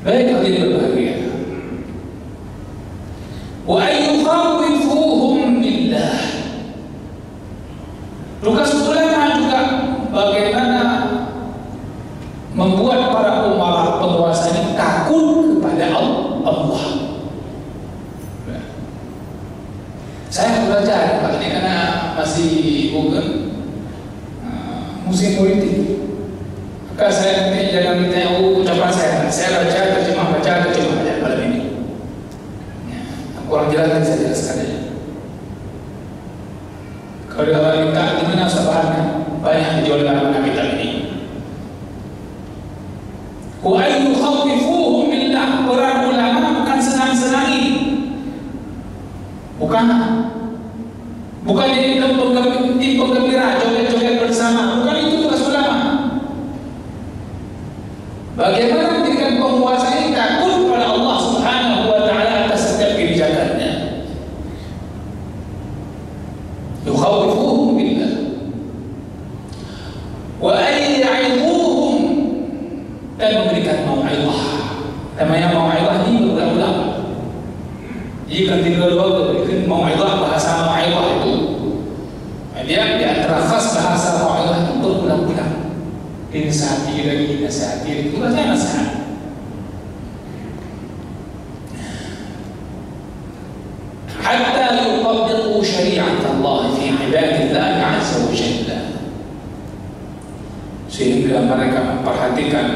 Baik hadirin berbahagia. Wa ayyukhawifuhum billah. Tugas ulama juga bagaimana membuat para umara penguasa ini takut kepada Allah. Saya belajar Pak ini karena masih bukan musim politik. Maka saya jangan minta ucapan saya baca terjemah aja malam ini. Kurang jelas saya jelaskan aja. Kalau dia minta gimana usahanya banyak dijual dalam kitab ini. Wa ayyukhawifuhum billah. Para ulama bukan senang-senangi. Bukan jadi tim penggembira joget-joget bersama. Bukan itu tugas ulama. Bagaimana menjadikan penguasa ini takut kepada Allah Subhanahu wa taala atas setiap kebijakannya. Yukhawifuhum billah. Wa ayya'idhuhum, dan memberikan mau'izah. Namanya mau'izah ini berulang-ulang. Jika tiga-dua berikan mau'izah, bahasa mau'izah itu dia di antara khas bahasa mau'izah itu berulang-ulang. Dinasihati lagi, itu bahasa nasihat. Hatta yutabbiqu syari'at Allah fi ibadillah azza wa jalla. Sehingga mereka memperhatikan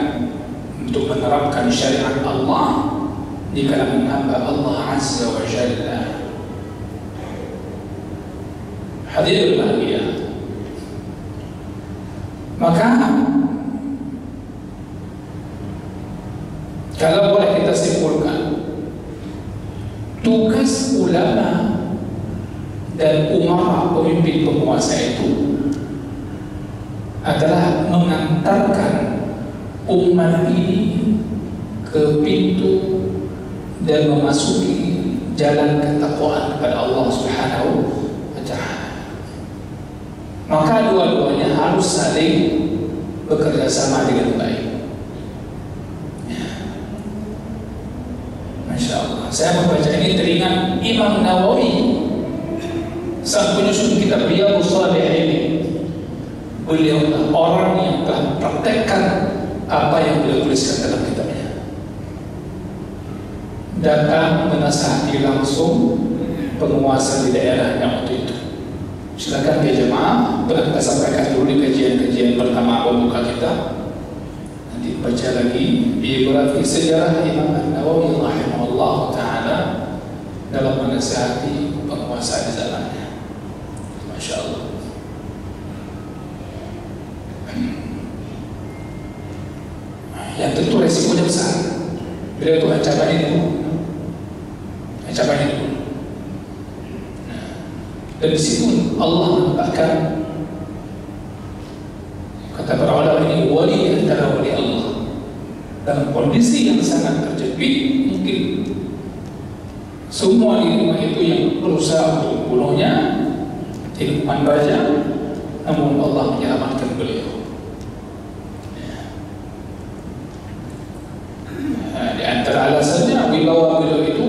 untuk menerapkan syariat Allah di kalangan hamba Allah azza wa jalla. Hadirin berbahagia. Maka kalau boleh kita simpulkan, tugas ulama dan umara pemimpin penguasa itu adalah mengantarkan umat ini ke pintu dan memasuki jalan ketakwaan kepada Allah Subhanahu wa ta'ala. Maka dua-duanya harus saling bekerja sama dengan baik. Masya Allah. Saya membaca ini teringat Imam Nawawi, sang penyusun kitab Riyadhus Shalihin. Beliau orang yang telah praktekkan apa yang beliau tuliskan dalam kitabnya. Datang menasihati langsung penguasa di daerahnya waktu itu. Silakan ya jemaah, kita sampaikan dulu di kajian-kajian pertama pembuka kita. Nanti baca lagi biografi sejarah Imam Nawawi rahimahullah taala dalam menasihati penguasa di zamannya. Masya Allah. Yang tentu resikonya besar. Beliau itu ancaman itu. Dan di situ Allah menambahkan, kata para ulama ini wali antara wali Allah dalam kondisi yang sangat terjepit. Mungkin semua di rumah itu yang berusaha untuk membunuhnya, hukuman baja, namun Allah menyelamatkan beliau. Di antara alasannya wibawa beliau itu,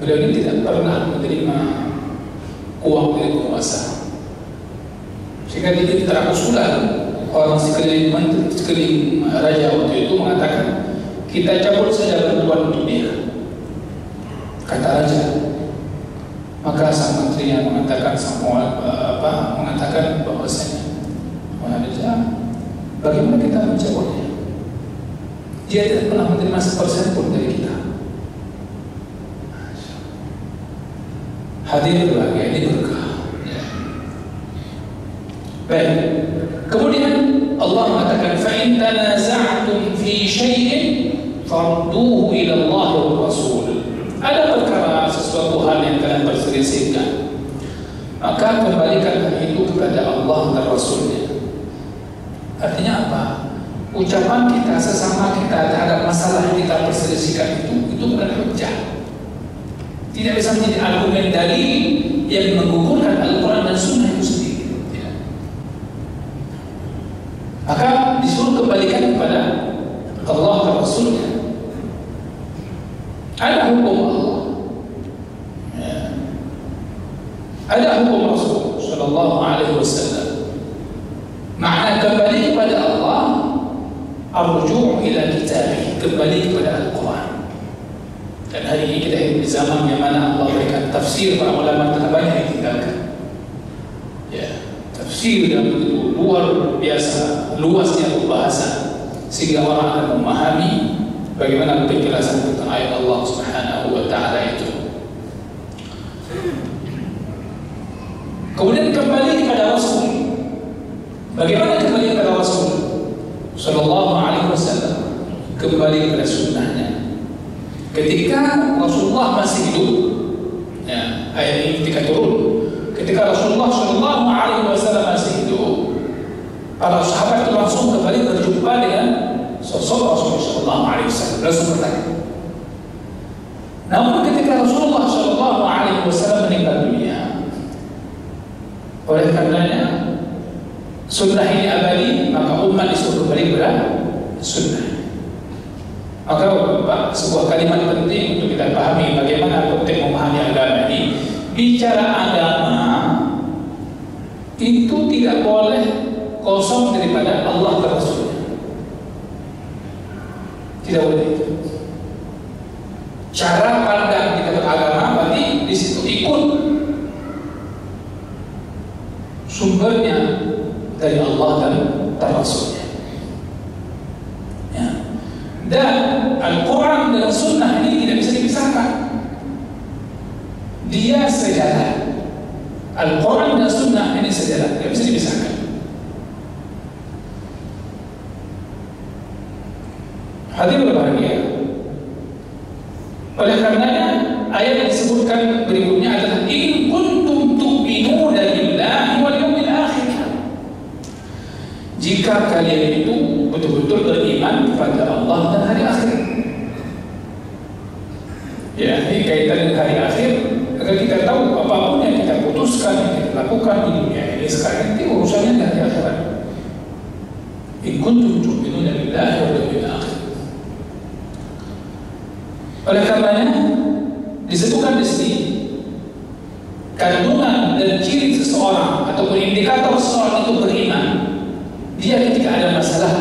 beliau ini tidak pernah menerima uang dari penguasa, sehingga dia terakusulan orang sekeliling raja waktu itu mengatakan, kita cabut saja bantuan untuk dia, kata raja. Maka sang menterinya mengatakan, mengatakan bahwasanya, raja, bagaimana kita mencabutnya? Dia tidak pernah menerima 1% pun dari kita. Hadir berbahagia, ini berkah. Baik. Kemudian Allah mengatakan, fa in tanaza'tum fi syai'in farduhu ila Allah wa Rasul. Ada perkara sesuatu hal yang kalian perselisihkan, maka kembalikan itu kepada Allah dan Rasulnya. Artinya apa? Ucapan kita sesama kita terhadap masalah yang kita perselisihkan itu bukan hujjah. Tidak bisa menjadi argumen dalil yang menggugurkan Al-Quran dan Sunnah itu sendiri. Tidak. Maka disuruh kembalikan kepada Allah dan Rasulnya. Ada hukum Rasul Sallallahu Alaihi Wasallam. Makna kembali kepada Allah, arju' ila kitabih, kembali kepada Al-Quran. Dan hari ini kita hidup di zaman yang mana Allah berikan tafsir, para ulama telah banyak ditinggalkan. Ya, tafsir yang begitu luar biasa, luasnya pembahasan, sehingga orang akan memahami bagaimana penjelasan tentang ayat Allah Subhanahu wa Ta'ala itu. Kemudian kembali kepada Rasul. Bagaimana kembali kepada Rasul Sallallahu Alaihi Wasallam? Kembali kepada sunnahnya. Ketika Rasulullah masih hidup, ya, ayat ini ketika turun, ketika Rasulullah Sallallahu Alaihi Wasallam masih hidup, para sahabat itu langsung kembali berjumpa dengan sosok Rasulullah Sallallahu Alaihi Wasallam, langsung bertanya. Namun ketika Rasulullah Sallallahu Alaihi Wasallam meninggal dunia, oleh karenanya sunnah ini abadi, maka umat disuruh kembali kepada sunnah. Maka Bapak, sebuah kalimat penting untuk kita pahami bagaimana penting memahami agama ini. Bicara agama itu tidak boleh kosong daripada Allah dan Rasulnya. Tidak boleh itu. Cara pandang kita beragama berarti di situ ikut sumbernya dari Allah dan Rasulnya. Ya. Dan Al-Quran dan Sunnah ini tidak bisa dipisahkan. Dia sejalan. Al-Quran dan Sunnah ini sejalan, tidak bisa dipisahkan. Hadirin berbahagia. Oleh karenanya ayat yang disebutkan berikutnya adalah in kuntum tu'minuna billahi wal yawmil akhir. Jika kalian itu betul-betul beriman kepada Allah dan hari akhir. Ya, ini kaitan dengan hari akhir agar kita tahu apapun yang kita putuskan, yang kita lakukan di dunia ini sekarang itu urusannya dari akhirat. In kuntum tu'minuna billahi wal yawmil akhir. Oleh karenanya disebutkan di sini kandungan dan ciri seseorang ataupun indikator seseorang itu beriman. Dia ketika ada masalah,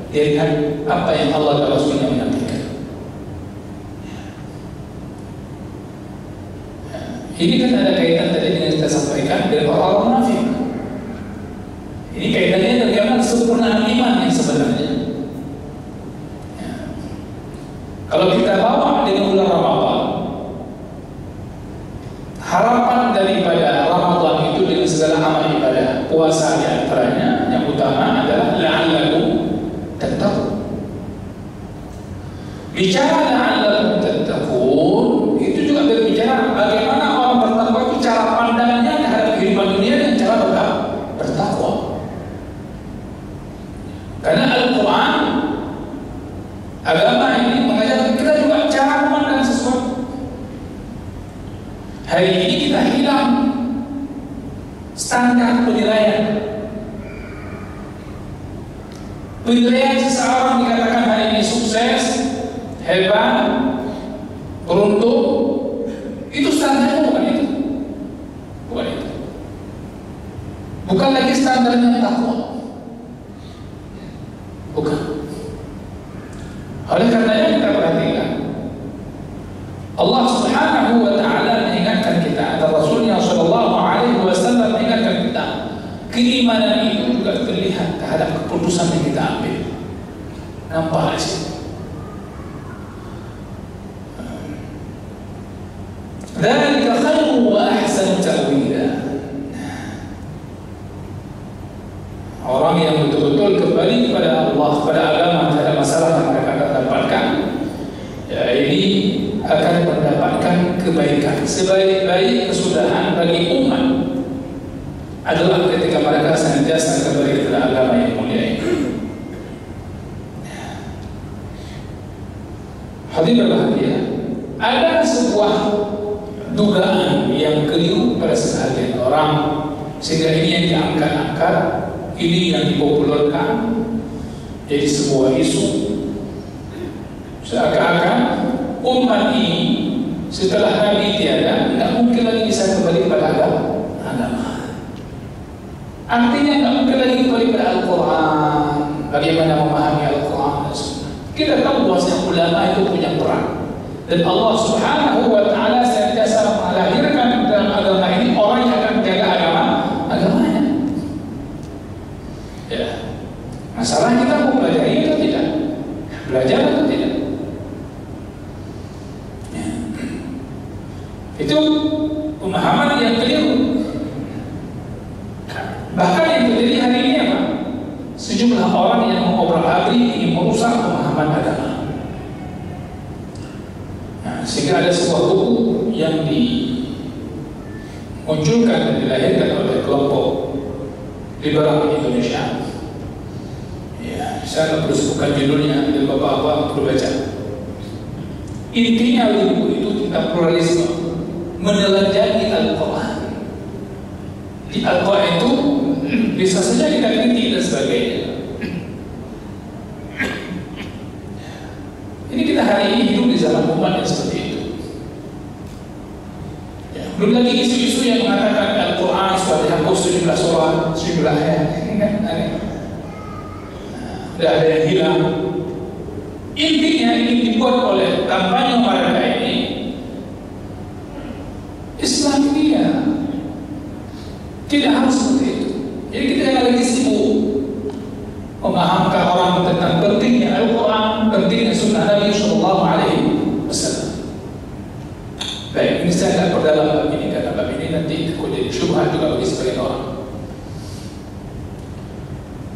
dia lihat apa yang Allah dan Rasulnya menyampaikan. Ini kan ada kaitan tadi dengan kita sampaikan dengan orang-orang munafik. Ini kaitannya dengan kesempurnaan iman yang sebenarnya. Kalau kita bawa dengan bulan Ramadan, harapan daripada Ramadan itu dengan segala amal ibadah, puasa di antaranya yang utama adalah la'allakum tattaqun. Bicara la'allakum tattaqun itu juga berbicara bagaimana orang bertakwa itu cara pandangnya terhadap kehidupan dunia dan cara bertakwa. Karena Al-Quran, agama ini mengajarkan kita juga cara memandang sesuatu. Hari ini kita hilang standar penilaian. Penilaian seseorang dikatakan hari ini sukses, hebat, beruntung, itu standarnya bukan itu. Bukan itu. Bukan lagi standarnya takwa. Bukan. Oleh karenanya kita perhatikan Allah Subhanahu wa Ta'ala mengingatkan kita atau Rasulnya Sallallahu Alaihi Wasallam mengingatkan kita, keimanan itu juga terlihat terhadap keputusan yang kita ambil. Nampak di sini. Dzalika khairu wa ahsanu ta'wila. Orang yang betul-betul kembali kepada Allah, kepada agama, terhadap masalah yang mereka akan dapatkan, ya ini akan mendapatkan kebaikan. Sebaik-baik kesudahan bagi umat adalah ketika mereka senantiasa kembali kepada agama yang mulia ini. Hadirin berbahagia, ada sebuah dugaan yang keliru pada sebagian orang sehingga ini yang diangkat-angkat, ini yang dipopulerkan jadi sebuah isu seakan-akan umat ini setelah Nabi tiada tidak mungkin lagi bisa kembali kepada agama. agama. Artinya nggak mungkin lagi kembali pada Al-Quran, bagaimana memahami Al-Quran dan Sunnah. Kita tahu bahwasanya ulama itu punya peran, dan Allah Subhanahu wa Ta'ala senantiasa melahirkan dalam agama ini orang yang akan menjaga agamanya. Ya, masalah kita mau belajar atau tidak, belajar atau tidak. Ya. Itu pemahaman yang keliru. Bahkan yang terjadi hari ini apa? Sejumlah orang yang mengobrak-abrik ingin merusak pemahaman agama. Nah, sehingga ada sebuah buku yang dimunculkan dan dilahirkan oleh kelompok liberal Indonesia. Ya, saya nggak perlu sebutkan judulnya, dan bapak-bapak perlu baca. Intinya buku itu tentang pluralisme, menelanjangi Al-Quran. Di Al-Quran itu bisa saja kita kritik dan sebagainya. Ini kita hari ini hidup di zaman umat yang seperti itu. Ya, belum lagi isu-isu yang mengatakan Al-Quran sudah dihapus sejumlah surah, sejumlah ayat. Tidak ada yang hilang. Intinya ini dibuat oleh kampanye mereka ini Islamia. Tidak harus seperti itu. Jadi kita yang lagi sibuk memahamkan orang tentang pentingnya Al-Quran, pentingnya Sunnah Nabi Sallallahu Alaihi Wasallam. Baik, ini saya tidak perdalam bab ini karena bab ini nanti ikut jadi syubhat juga bagi sebagian orang.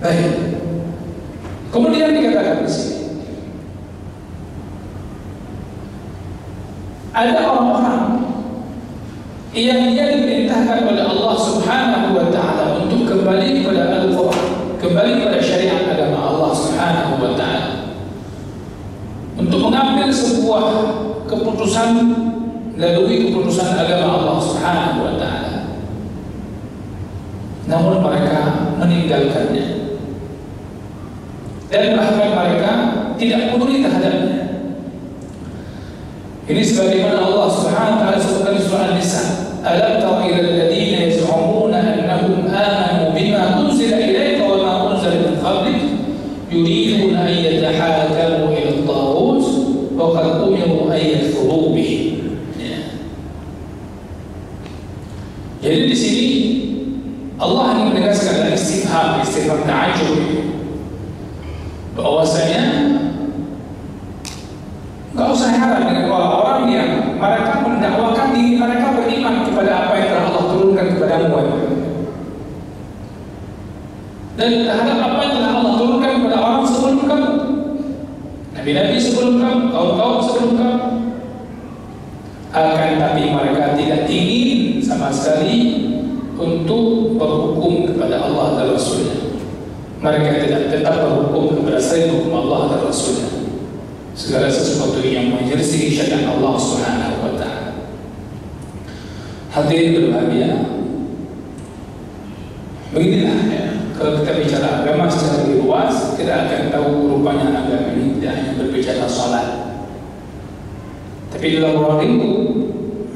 Baik. Kemudian dikatakan di sini, ada orang-orang yang dia diperintahkan oleh Allah Subhanahu wa Ta'ala untuk kembali kepada Al-Quran, kembali kepada syariat agama Allah Subhanahu wa Ta'ala, untuk mengambil sebuah keputusan melalui keputusan agama Allah Subhanahu wa Ta'ala. Namun mereka meninggalkannya, dan bahkan mereka tidak peduli terhadapnya. Ini sebagaimana Allah Subhanahu wa Ta'ala sebutkan di surah An-Nisa, alam tara ila alladziina yaz'umuna annahum amanu bima unzila ilayka wa ma unzila min qablik yuriduna an yatahakamu ila at-taghut wa qad umiru an yakfuru bihi. Jadi di sini Allah ingin menegaskan istifham ta'ajjub, bahwasanya enggak usah heran dengan orang-orang yang mereka mendakwakan diri mereka beriman kepada apa yang telah Allah turunkan kepada Muhammad, dan terhadap apa yang telah Allah turunkan kepada orang sebelum kamu, nabi-nabi sebelum kamu, kaum-kaum sebelum kamu. Akan tapi mereka tidak ingin sama sekali untuk berhukum kepada Allah dan Rasulnya. Mereka tidak tetap berhukum kepada selain hukum Allah dan Rasulnya. Segala sesuatu yang menyelisih syariat Allah Subhanahu wa Ta'ala. Hadirin berbahagia, beginilah ya, kalau kita bicara agama secara lebih luas, kita akan tahu rupanya agama ini tidak hanya berbicara salat, tapi dalam ruang lingkup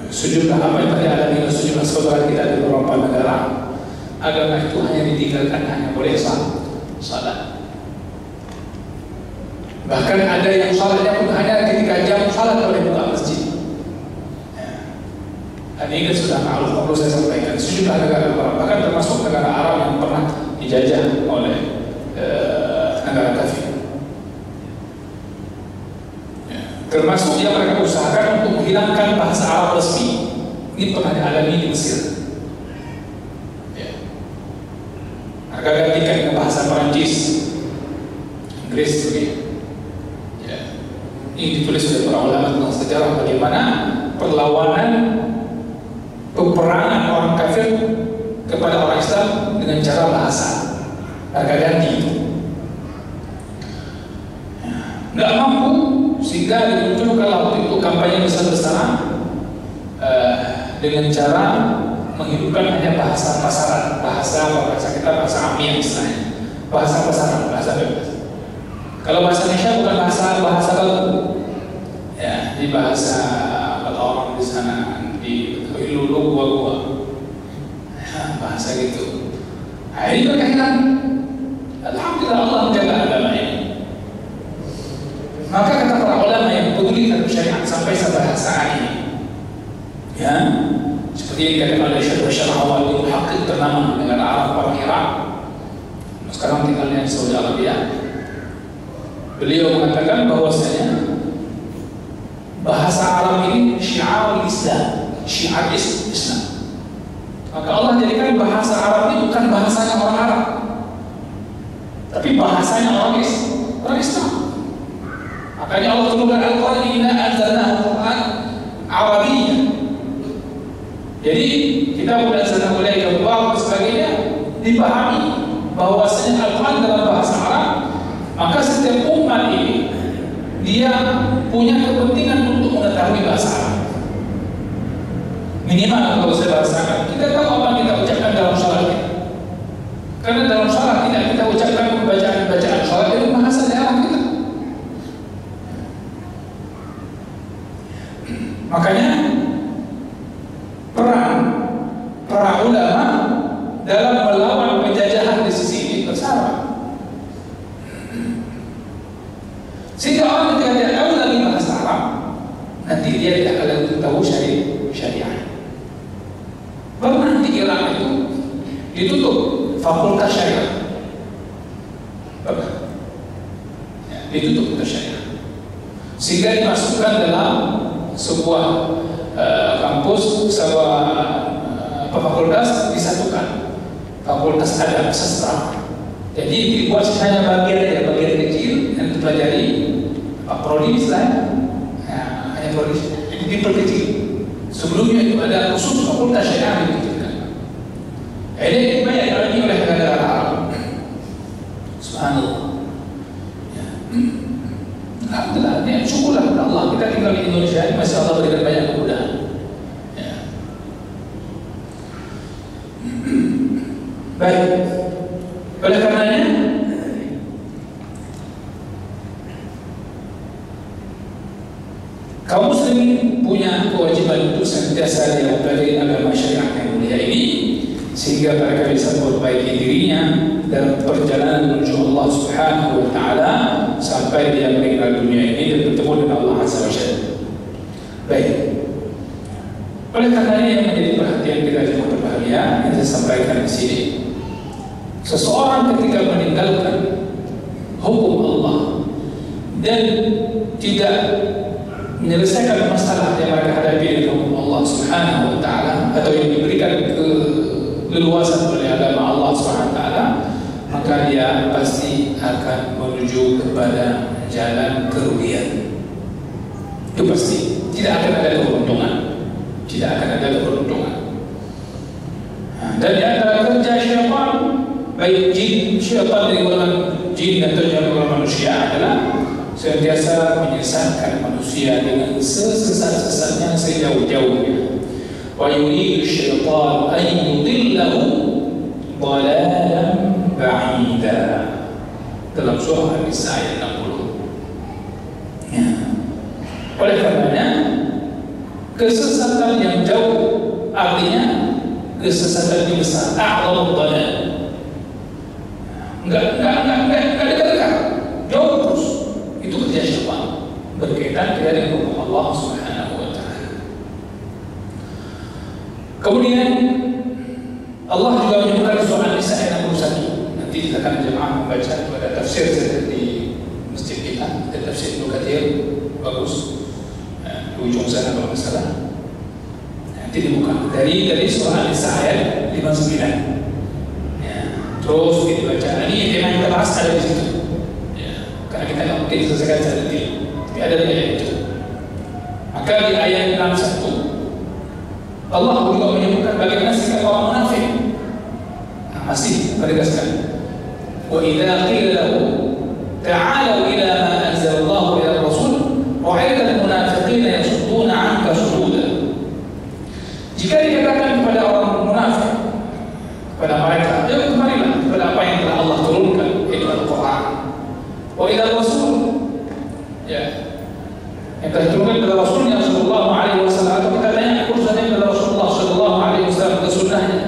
sejumlah apa yang terjadi dengan sejumlah saudara kita di beberapa negara, agama itu hanya ditinggalkan hanya boleh salat. Bahkan ada yang salatnya pun hanya ketika jam salat oleh buka masjid. Dan ini sudah ma'ruf, perlu saya sampaikan. Sejumlah negara Arab, bahkan termasuk negara Arab yang pernah dijajah oleh negara kafir. Termasuk yang mereka usahakan untuk menghilangkan bahasa Arab resmi. Ini pernah dialami di Mesir. Mereka gantikan dengan bahasa Perancis, Inggris, begitu. Ini ditulis oleh para ulama tentang sejarah bagaimana perlawanan peperangan orang kafir kepada orang Islam dengan cara bahasa. Mereka ganti itu. Nggak mampu, sehingga dimunculkan waktu itu kampanye besar-besaran dengan cara menghidupkan hanya bahasa pasaran, bahasa kita, bahasa amiyah istilahnya, bahasa pasaran, bahasa bebas. Kalau bahasa Indonesia bukan bahasa baku, ya, di bahasa kalau orang di sana di lulu gua bahasa gitu. Nah, ini berkaitan. Alhamdulillah Allah menjaga agama ini. Maka kata para ulama yang peduli terhadap syariat sampai bahasa ini, ya, seperti yang dikatakan oleh Syekh Bashar Awad Muhakkik ternama dengan Arab orang Irak, sekarang tinggalnya di Saudi Arabia. Beliau mengatakan bahwasanya bahasa Arab ini syiar Islam, syiar Islam. Maka Allah jadikan bahasa Arab ini bukan bahasanya orang Arab, tapi bahasanya orang Islam. Makanya Allah turunkan Al-Quran, inna anzalnahu Quran Arabiyyan. Jadi kita sudah anzalnahu ilaika mubarak sebagainya, dipahami bahwasanya Al-Quran dalam bahasa Arab. Maka setiap umat ini dia punya kepentingan untuk mengetahui bahasa Arab. Minimal kalau saya bahasakan, kita tahu apa yang kita ucapkan dalam salat kita. Karena dalam salat tidak kita ucapkan bacaan salat itu bahasa daerah kita. Makanya peran para ulama dalam melawan penjajahan di sisi ini besar. Sehingga orang ketika tidak tahu lagi bahasa Arab, nanti dia tidak akan tahu syariat. Pernah di Irak itu ditutup fakultas syariah. Ditutup fakultas syariah. Sehingga dimasukkan dalam sebuah kampus, sebuah fakultas disatukan, fakultas adab sastra. Jadi dibuat hanya bagian kecil yang dipelajari prodi istilahnya, hanya prodi diperkecil. Sebelumnya itu ada khusus fakultas syariah dikecilkan. Ini banyak dialami oleh negara Arab. Subhanallah. Alhamdulillah, ini syukurlah kepada Allah kita tinggal di Indonesia ini masih Allah berikan banyak kemudahan. Ya. Baik, oleh karenanya kaum muslimin punya kewajiban untuk senantiasa mempelajari agama syariat yang mulia ini sehingga mereka bisa memperbaiki dirinya dalam perjalanan menuju Allah Subhanahu wa taala sampai dia meninggal dunia ini dan bertemu dengan Allah Azza wa Jalla. Baik. Oleh karenanya yang menjadi perhatian kita jemaah berbahagia yang saya sampaikan di sini, seseorang ketika meninggalkan hukum Allah dan tidak menyelesaikan masalah yang mereka hadapi dengan hukum Allah Subhanahu wa taala atau yang diberikan keleluasan oleh agama Allah Subhanahu wa taala, maka dia pasti akan menuju kepada jalan kerugian. Itu pasti tidak akan ada keberuntungan, tidak akan ada keberuntungan. Dan di antara kerja syaitan, baik jin, syaitan dari golongan jin atau dari golongan manusia adalah senantiasa menyesatkan manusia dengan sesat-sesatnya sejauh-jauhnya. Wa yuridu syaitan an yudillahu dhalalan ba'ida. Dalam surah An-Nisa ayat 60. Ya. Oleh karenanya kesesatan yang jauh artinya kesesatan yang besar, a'lamu dhalal. Enggak dekat-dekat, jauh terus. Itu kerja syaitan berkaitan dengan hukum Allah Subhanahu wa taala. Kemudian Allah juga menyebutkan surah An-Nisa ayat 61. Nanti kita akan jemaah membaca pada tafsir di masjid kita, ada tafsir Ibnu Katsir bagus. Di ujung sana kalau nggak salah. Nanti dibuka dari surah An-Nisa ayat 59. Ya, terus dibaca. Ini yang kita bahas ada di situ. Karena kita tidak mungkin selesaikan secara detail, tapi ada di ayat itu. Maka di ayat 61 Allah juga menyebutkan bagaimana sikap orang munafik. Masih menegaskan, wa idza qila lahu ta'alu ila ma anzalallahu ila rasul ra'aita al-munafiqina yasudduna 'anka sududa. Jika dikatakan kepada orang munafik, kepada mereka, ya kemarilah kepada apa yang telah Allah turunkan, yaitu Al-Quran. Wa ila rasul, ya, yang telah diturunkan kepada Rasulnya sallallahu alaihi wasallam. Atau kita tanya urusannya kepada Rasulullah sallallahu alaihi wasallam ke sunnahnya.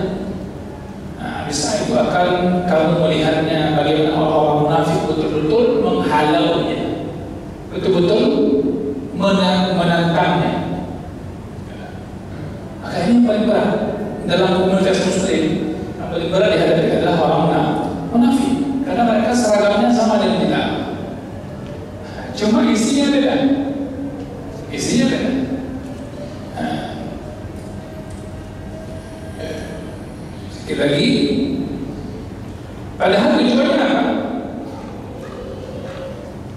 bisa itu akan kamu melihatnya bagaimana orang-orang munafik betul-betul menghalaunya, betul-betul menantangnya. Maka ini yang paling berat dalam komunitas muslim. Yang paling berat dihadapi adalah orang munafik, karena mereka seragamnya sama dengan kita, cuma isinya beda. Isinya beda. Sekali lagi, padahal tujuannya apa?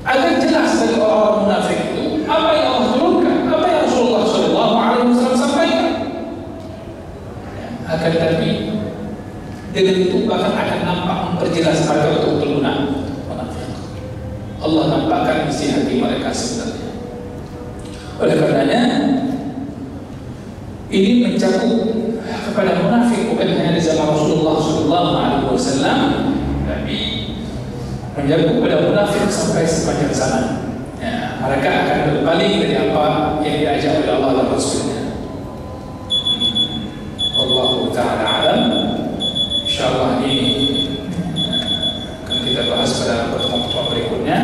Agar jelas bagi orang munafik itu apa yang Allah turunkan, apa yang Rasulullah SAW sampaikan. Akan tetapi dengan itu bahkan akan nampak memperjelas mereka betul-betul munafik. Allah nampakkan isi hati mereka sebenarnya. Oleh karenanya ini mencakup kepada munafik bukan hanya di zaman Rasulullah SAW, tapi mencakup kepada munafik sampai sepanjang zaman. Ya, mereka akan berbalik dari apa yang diajar oleh Allah dan Rasulnya. Wallahu ta'ala alam. Insyaallah ini akan kita bahas pada pertemuan berikutnya.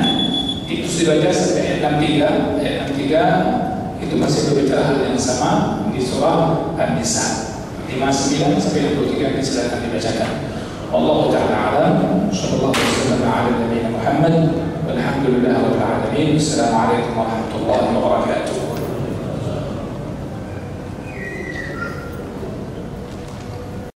Itu sudah dibaca sampai ayat 63 itu masih berbicara hal yang sama di surah An-Nisa 59 sampai 63. Silakan dibacakan. Wallahu ta'ala alam. Sallallahu alaihi wasallam ala nabiyina Muhammad walhamdulillahirabbil alamin. Assalamualaikum warahmatullahi wabarakatuh.